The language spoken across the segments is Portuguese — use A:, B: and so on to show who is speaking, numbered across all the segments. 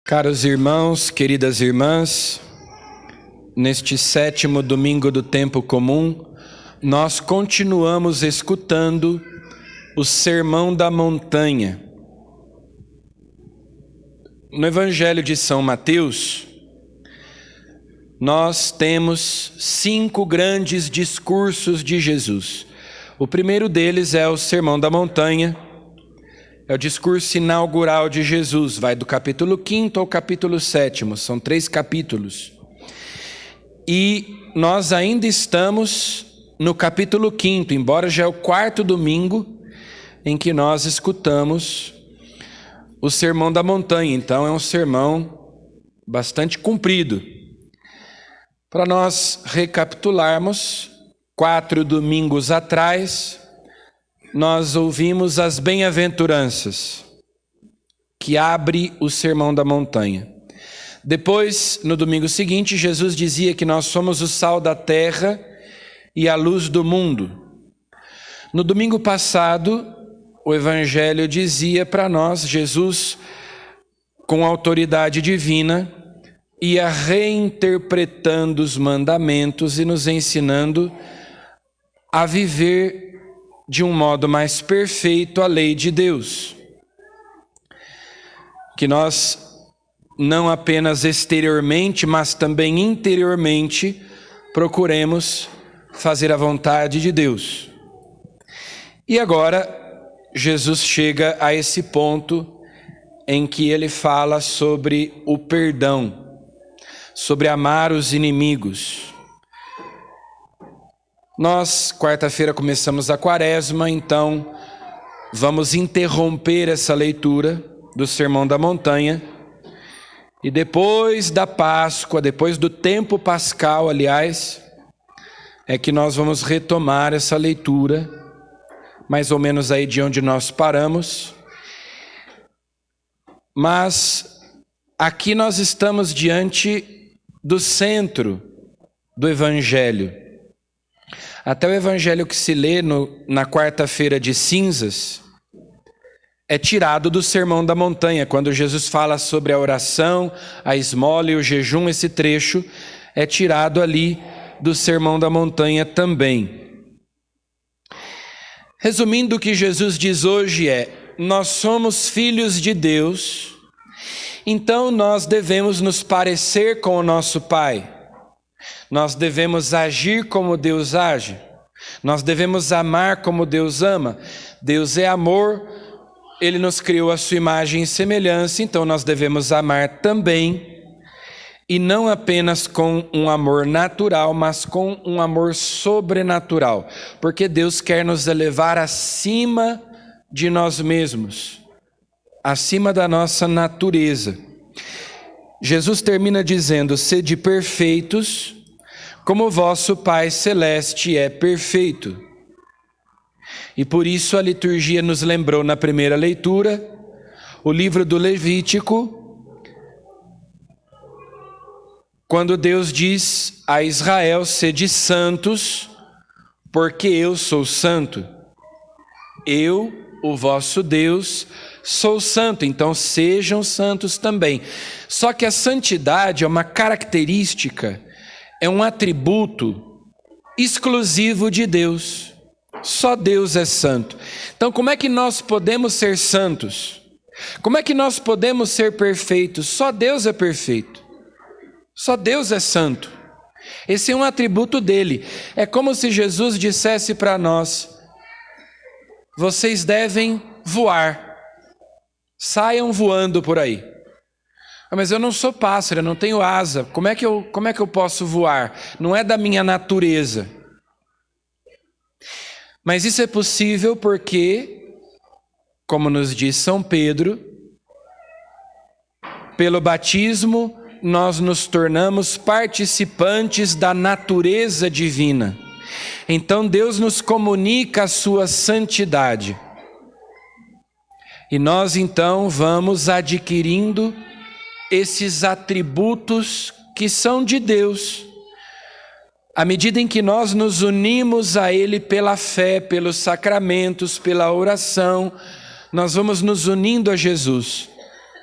A: Caros irmãos, queridas irmãs, neste 7º domingo do tempo comum, nós continuamos escutando o Sermão da Montanha. No Evangelho de São Mateus, nós temos 5 grandes discursos de Jesus. O primeiro deles é o Sermão da Montanha, é o discurso inaugural de Jesus, vai do capítulo 5º ao capítulo 7º, são 3 capítulos. E nós ainda estamos no capítulo 5º, embora já é o 4º domingo em que nós escutamos o Sermão da Montanha. Então é um sermão bastante comprido. Para nós recapitularmos, 4 domingos atrás, nós ouvimos as bem-aventuranças, que abre o Sermão da Montanha. Depois, no domingo seguinte, Jesus dizia que nós somos o sal da terra e a luz do mundo. No domingo passado, o Evangelho dizia para nós, Jesus, com autoridade divina, ia reinterpretando os mandamentos e nos ensinando a viver de um modo mais perfeito a lei de Deus. Que nós não apenas exteriormente, mas também interiormente procuremos fazer a vontade de Deus. E agora Jesus chega a esse ponto em que ele fala sobre o perdão, sobre amar os inimigos. Nós, quarta-feira, começamos a Quaresma, então vamos interromper essa leitura do Sermão da Montanha e depois da Páscoa, depois do tempo pascal, aliás, é que nós vamos retomar essa leitura, mais ou menos aí de onde nós paramos. Mas aqui nós estamos diante do centro do Evangelho. Até o Evangelho que se lê na quarta-feira de cinzas é tirado do Sermão da Montanha. Quando Jesus fala sobre a oração, a esmola e o jejum, esse trecho é tirado ali do Sermão da Montanha também. Resumindo, o que Jesus diz hoje é: nós somos filhos de Deus, então nós devemos nos parecer com o nosso Pai. Nós devemos agir como Deus age. Nós devemos amar como Deus ama. Deus é amor, Ele nos criou a sua imagem e semelhança, então nós devemos amar também, e não apenas com um amor natural, mas com um amor sobrenatural, porque Deus quer nos elevar acima de nós mesmos, acima da nossa natureza. Jesus termina dizendo: sede perfeitos, como o vosso Pai Celeste é perfeito. E por isso a liturgia nos lembrou na primeira leitura, o livro do Levítico, quando Deus diz a Israel: sede santos, porque eu sou santo. Eu, o vosso Deus, sou santo, então sejam santos também. Só que a santidade é uma característica, é um atributo exclusivo de Deus. Só Deus é santo. Então, como é que nós podemos ser santos? Como é que nós podemos ser perfeitos? Só Deus é perfeito. Só Deus é santo. Esse é um atributo dele. É como se Jesus dissesse para nós: vocês devem voar. Saiam voando por aí. Mas eu não sou pássaro, eu não tenho asa. Como é que eu posso voar? Não é da minha natureza. Mas isso é possível porque, como nos diz São Pedro, pelo batismo nós nos tornamos participantes da natureza divina. Então Deus nos comunica a sua santidade. E nós então vamos adquirindo esses atributos que são de Deus, à medida em que nós nos unimos a Ele pela fé, pelos sacramentos, pela oração, nós vamos nos unindo a Jesus.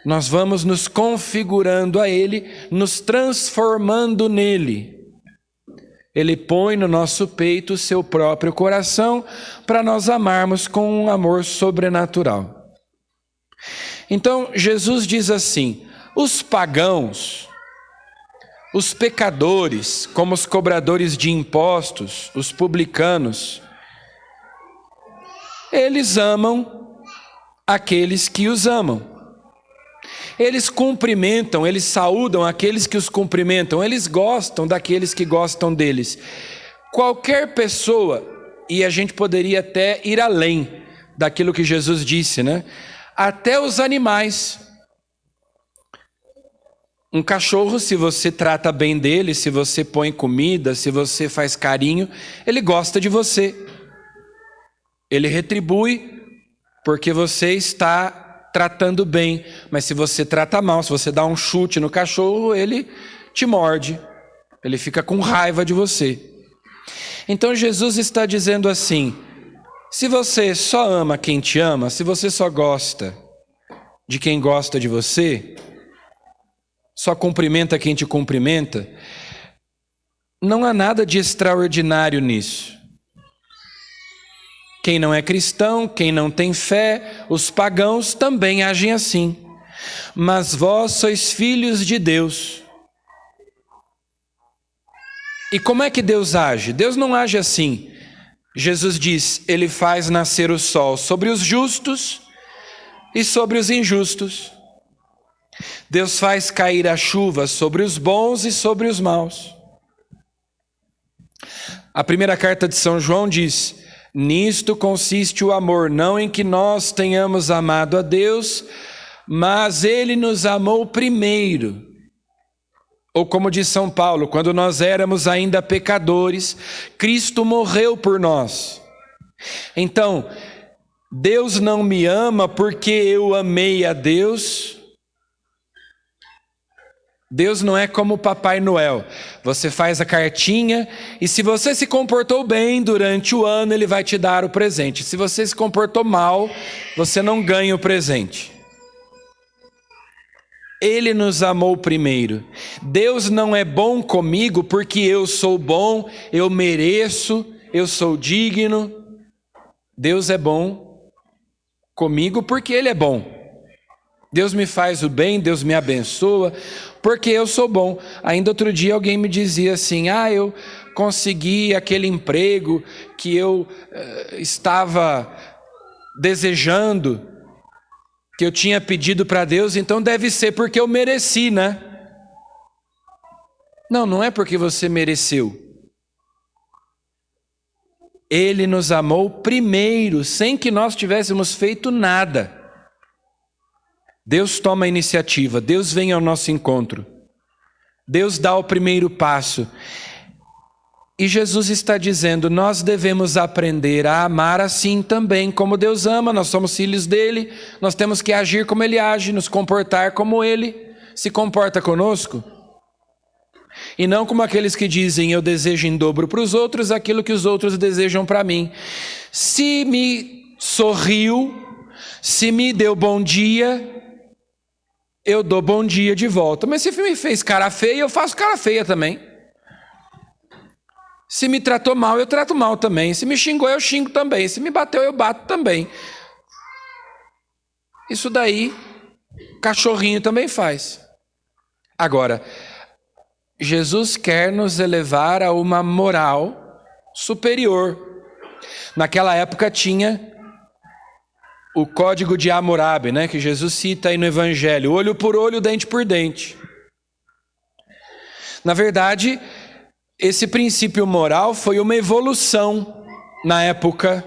A: Nós vamos nos configurando a Ele, nos transformando nele. Ele põe no nosso peito o seu próprio coração para nós amarmos com um amor sobrenatural. Então, Jesus diz assim: os pagãos, os pecadores, como os cobradores de impostos, os publicanos, eles amam aqueles que os amam. Eles cumprimentam, eles saúdam aqueles que os cumprimentam, eles gostam daqueles que gostam deles. Qualquer pessoa, e a gente poderia até ir além daquilo que Jesus disse, né? Até os animais. Um cachorro, se você trata bem dele, se você põe comida, se você faz carinho, ele gosta de você. Ele retribui porque você está tratando bem, mas se você trata mal, se você dá um chute no cachorro, ele te morde, ele fica com raiva de você. Então Jesus está dizendo assim: se você só ama quem te ama, se você só gosta de quem gosta de você, só cumprimenta quem te cumprimenta, não há nada de extraordinário nisso. Quem não é cristão, quem não tem fé, os pagãos também agem assim. Mas vós sois filhos de Deus. E como é que Deus age? Deus não age assim. Jesus diz: Ele faz nascer o sol sobre os justos e sobre os injustos. Deus faz cair a chuva sobre os bons e sobre os maus. A primeira carta de São João diz: nisto consiste o amor, não em que nós tenhamos amado a Deus, mas Ele nos amou primeiro. Ou como diz São Paulo, quando nós éramos ainda pecadores, Cristo morreu por nós. Então, Deus não me ama porque eu amei a Deus. Deus não é como o Papai Noel. Você faz a cartinha e se você se comportou bem durante o ano, ele vai te dar o presente. Se você se comportou mal, você não ganha o presente. Ele nos amou primeiro. Deus não é bom comigo porque eu sou bom, eu mereço, eu sou digno. Deus é bom comigo porque Ele é bom. Deus me faz o bem, Deus me abençoa, porque eu sou bom. Ainda outro dia alguém me dizia assim: eu consegui aquele emprego que eu estava desejando, que eu tinha pedido para Deus, então deve ser porque eu mereci, né? Não, não é porque você mereceu. Ele nos amou primeiro, sem que nós tivéssemos feito nada. Deus toma a iniciativa, Deus vem ao nosso encontro. Deus dá o primeiro passo. E Jesus está dizendo: nós devemos aprender a amar assim também como Deus ama. Nós somos filhos dele, nós temos que agir como ele age, nos comportar como ele se comporta conosco. E não como aqueles que dizem: eu desejo em dobro para os outros aquilo que os outros desejam para mim. Se me sorriu, se me deu bom dia, eu dou bom dia de volta. Mas se me fez cara feia, eu faço cara feia também. Se me tratou mal, eu trato mal também. Se me xingou, eu xingo também. Se me bateu, eu bato também. Isso daí, cachorrinho também faz. Agora, Jesus quer nos elevar a uma moral superior. Naquela época tinha o código de Hammurabi, né, que Jesus cita aí no Evangelho: olho por olho, dente por dente. Na verdade, esse princípio moral foi uma evolução na época,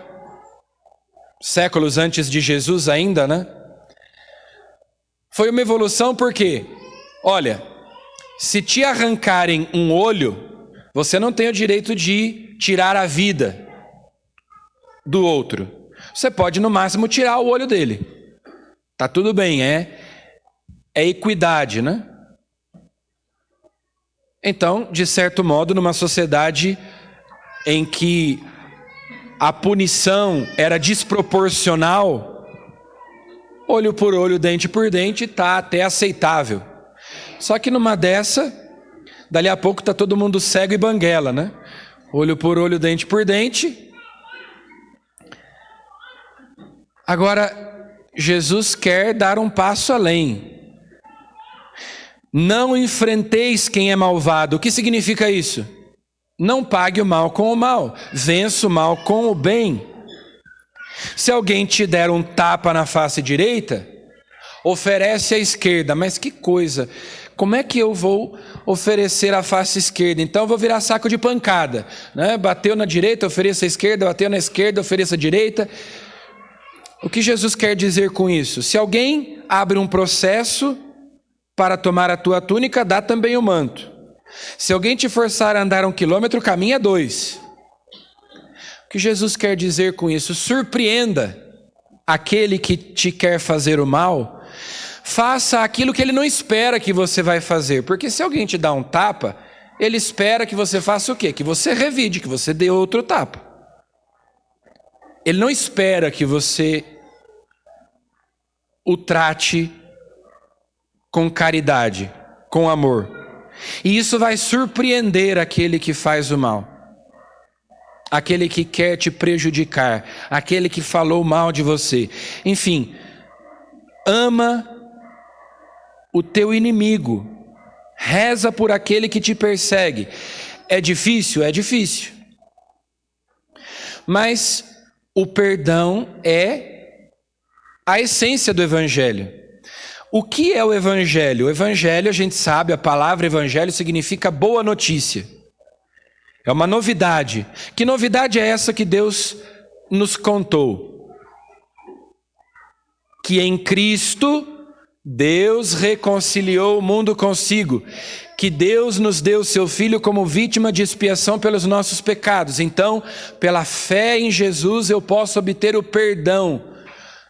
A: séculos antes de Jesus ainda, né? Foi uma evolução porque, olha, se te arrancarem um olho, você não tem o direito de tirar a vida do outro. Você pode, no máximo, tirar o olho dele. Tá tudo bem, é equidade, né? Então, de certo modo, numa sociedade em que a punição era desproporcional, olho por olho, dente por dente, tá até aceitável. Só que numa dessa, dali a pouco tá todo mundo cego e banguela, né? Olho por olho, dente por dente. Agora, Jesus quer dar um passo além. Não enfrenteis quem é malvado. O que significa isso? Não pague o mal com o mal. Vença o mal com o bem. Se alguém te der um tapa na face direita, oferece a esquerda. Mas que coisa! Como é que eu vou oferecer a face esquerda? Então eu vou virar saco de pancada, né? Bateu na direita, ofereça a esquerda. Bateu na esquerda, ofereça a direita. O que Jesus quer dizer com isso? Se alguém abre um processo para tomar a tua túnica, dá também o manto. Se alguém te forçar a andar 1 quilômetro, caminha 2. O que Jesus quer dizer com isso? Surpreenda aquele que te quer fazer o mal. Faça aquilo que ele não espera que você vai fazer. Porque se alguém te dá um tapa, ele espera que você faça o quê? Que você revide, que você dê outro tapa. Ele não espera que você o trate com caridade, com amor. E isso vai surpreender aquele que faz o mal. Aquele que quer te prejudicar, aquele que falou mal de você. Enfim, ama o teu inimigo, reza por aquele que te persegue. É difícil? É difícil. Mas o perdão é a essência do Evangelho. O que é o Evangelho? O Evangelho, a gente sabe, a palavra Evangelho significa boa notícia. É uma novidade. Que novidade é essa que Deus nos contou? Que em Cristo, Deus reconciliou o mundo consigo. Que Deus nos deu seu Filho como vítima de expiação pelos nossos pecados. Então, pela fé em Jesus, eu posso obter o perdão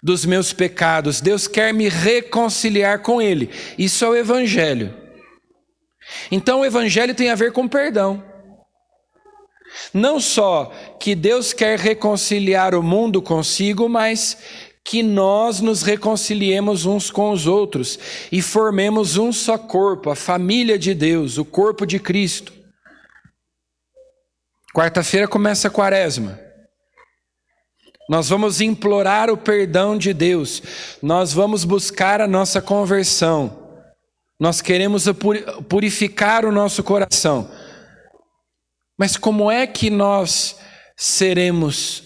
A: dos meus pecados. Deus quer me reconciliar com Ele. Isso é o Evangelho. Então, o Evangelho tem a ver com perdão. Não só que Deus quer reconciliar o mundo consigo, mas que nós nos reconciliemos uns com os outros e formemos um só corpo, a família de Deus, o corpo de Cristo. Quarta-feira começa a Quaresma. Nós vamos implorar o perdão de Deus, nós vamos buscar a nossa conversão, nós queremos purificar o nosso coração. Mas como é que nós seremos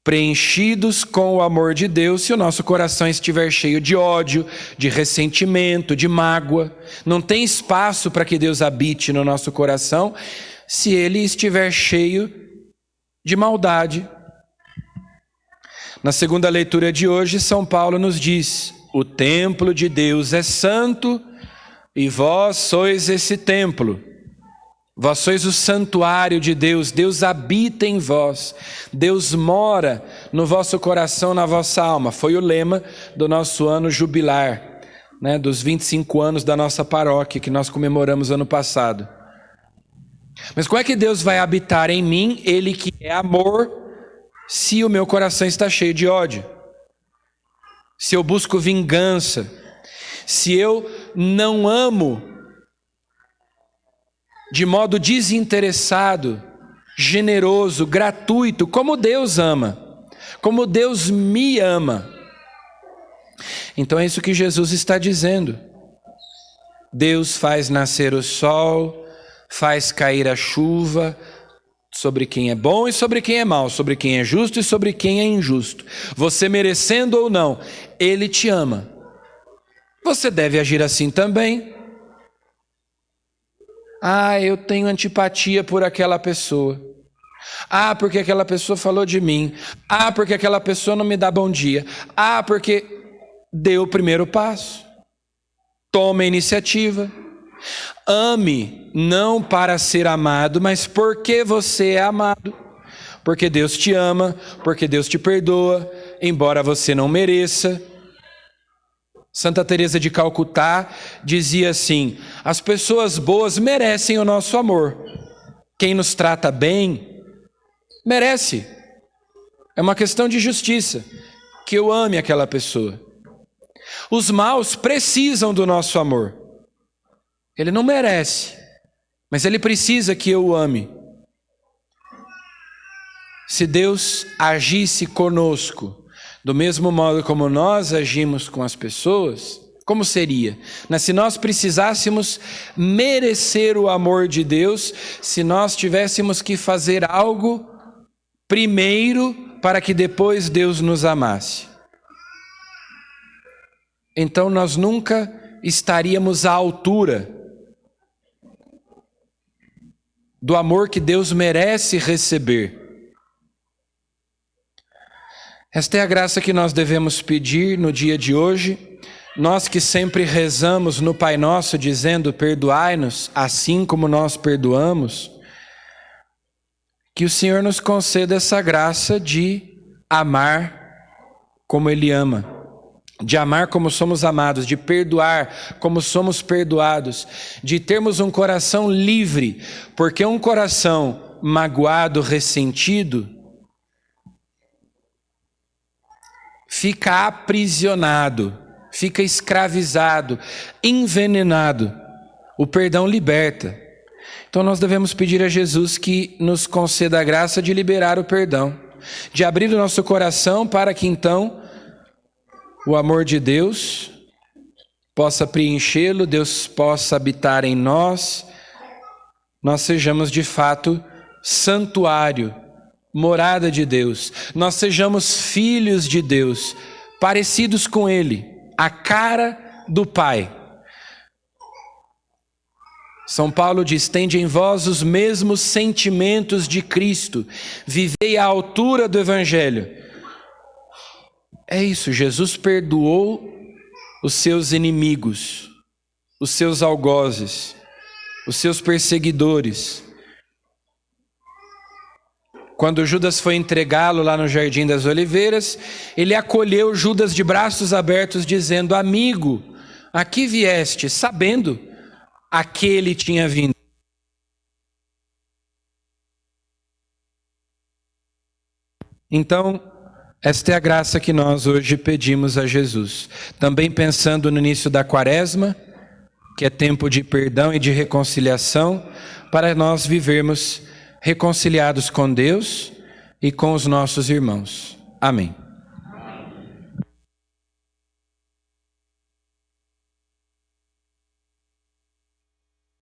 A: preenchidos com o amor de Deus se o nosso coração estiver cheio de ódio, de ressentimento, de mágoa? Não tem espaço para que Deus habite no nosso coração se ele estiver cheio de maldade. Na segunda leitura de hoje, São Paulo nos diz: o templo de Deus é santo e vós sois esse templo. Vós sois o santuário de Deus, Deus habita em vós, Deus mora no vosso coração, na vossa alma. Foi o lema do nosso ano jubilar, né, dos 25 anos da nossa paróquia, que nós comemoramos ano passado. Mas como é que Deus vai habitar em mim, Ele que é amor, se o meu coração está cheio de ódio? Se eu busco vingança, se eu não amo de modo desinteressado, generoso, gratuito, como Deus ama, como Deus me ama. Então é isso que Jesus está dizendo. Deus faz nascer o sol, faz cair a chuva sobre quem é bom e sobre quem é mau, sobre quem é justo e sobre quem é injusto. Você merecendo ou não, Ele te ama. Você deve agir assim também. Ah, eu tenho antipatia por aquela pessoa. Ah, porque aquela pessoa falou de mim. Ah, porque aquela pessoa não me dá bom dia. Ah, porque deu o primeiro passo. Tome a iniciativa. Ame, não para ser amado, mas porque você é amado. Porque Deus te ama, porque Deus te perdoa, embora você não mereça. Santa Teresa de Calcutá dizia assim: as pessoas boas merecem o nosso amor. Quem nos trata bem, merece. É uma questão de justiça, que eu ame aquela pessoa. Os maus precisam do nosso amor. Ele não merece, mas ele precisa que eu o ame. Se Deus agisse conosco do mesmo modo como nós agimos com as pessoas, como seria? Se nós precisássemos merecer o amor de Deus, se nós tivéssemos que fazer algo primeiro para que depois Deus nos amasse. Então nós nunca estaríamos à altura do amor que Deus merece receber. Esta é a graça que nós devemos pedir no dia de hoje. Nós que sempre rezamos no Pai Nosso dizendo: perdoai-nos assim como nós perdoamos, que o Senhor nos conceda essa graça de amar como Ele ama, de amar como somos amados, de perdoar como somos perdoados, de termos um coração livre, porque um coração magoado, ressentido, fica aprisionado, fica escravizado, envenenado. O perdão liberta. Então nós devemos pedir a Jesus que nos conceda a graça de liberar o perdão, de abrir o nosso coração para que então o amor de Deus possa preenchê-lo, Deus possa habitar em nós, nós sejamos de fato santuário, morada de Deus, nós sejamos filhos de Deus, parecidos com Ele, a cara do Pai. São Paulo diz: tende em vós os mesmos sentimentos de Cristo, vivei à altura do Evangelho. É isso, Jesus perdoou os seus inimigos, os seus algozes, os seus perseguidores. Quando Judas foi entregá-lo lá no Jardim das Oliveiras, ele acolheu Judas de braços abertos, dizendo: amigo, aqui vieste, sabendo a que ele tinha vindo. Então, esta é a graça que nós hoje pedimos a Jesus. Também pensando no início da Quaresma, que é tempo de perdão e de reconciliação, para nós vivermos reconciliados com Deus e com os nossos irmãos. Amém.